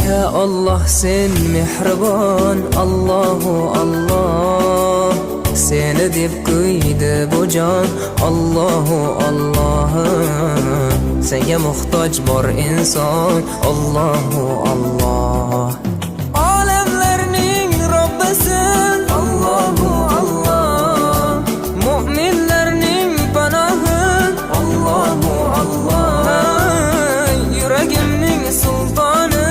Ya Allah sen mehribon, Allahu Allah. Seni deb kuydi bu jon, Allahu Allah. Senga muhtoj bor inson, Allahu Allah. Olamlarning Robbisin, Allahu Allah. Mu'minlarning panohi, Allahu Allah. Yuragimning sultoni,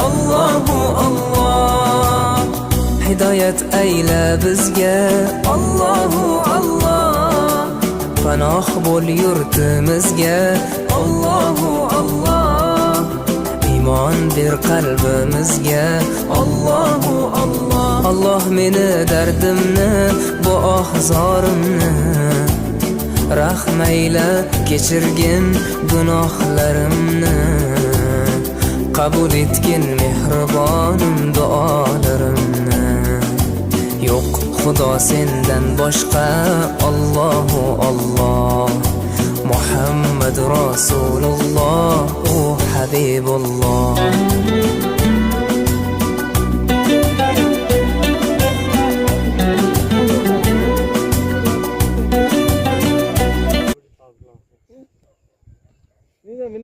Allahu Allah. Hidayat ayla bizga, Allahu Allah. Panoh bo'l yurtimizga, Allahu Allah. Iymon ber qalbimizga, Allahu Allah. Allah meni dardimni, bu ohzorimni rahmayla kechirgin gunohlarimni. Qabul etgin mehribonim duolarimni. Yo'q Xudo sendan boshqa, Allahu Allah. Muhammad Rasululloh, u Habibulloh.